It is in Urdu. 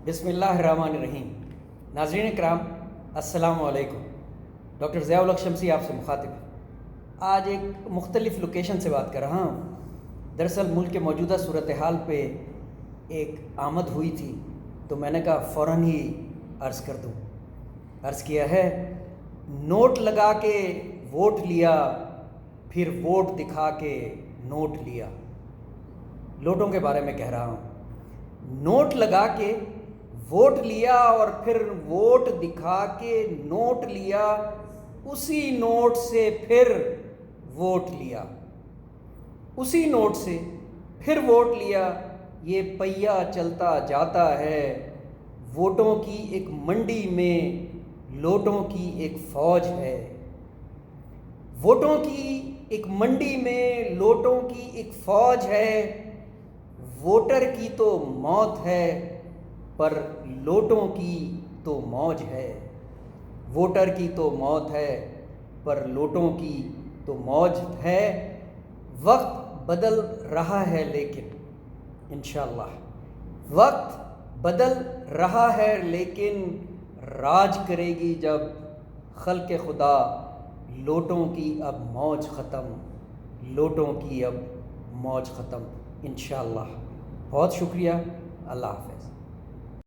بسم اللہ الرحمن الرحیم۔ ناظرین کرام السلام علیکم۔ ڈاکٹر ضیاء الحق شمسی آپ سے مخاطب ہے۔ آج ایک مختلف لوکیشن سے بات کر رہا ہوں۔ دراصل ملک کے موجودہ صورتحال پہ ایک آمد ہوئی تھی تو میں نے کہا فوراً ہی عرض کر دوں۔ عرض کیا ہے، نوٹ لگا کے ووٹ لیا، پھر ووٹ دکھا کے نوٹ لیا۔ نوٹوں کے بارے میں کہہ رہا ہوں۔ نوٹ لگا کے ووٹ لیا اور پھر ووٹ دکھا کے نوٹ لیا، اسی نوٹ سے پھر ووٹ لیا، اسی نوٹ سے پھر ووٹ لیا۔ یہ پہیہ چلتا جاتا ہے، ووٹوں کی ایک منڈی میں لوٹوں کی ایک فوج ہے۔ ووٹوں کی ایک منڈی میں لوٹوں کی ایک فوج ہے۔ ووٹر کی تو موت ہے پر لوٹوں کی تو موج ہے۔ ووٹر کی تو موت ہے پر لوٹوں کی تو موج ہے۔ وقت بدل رہا ہے لیکن انشاءاللہ وقت بدل رہا ہے لیکن راج کرے گی جب خلق خدا۔ لوٹوں کی اب موج ختم، لوٹوں کی اب موج ختم انشاءاللہ۔ بہت شکریہ، اللہ حافظ۔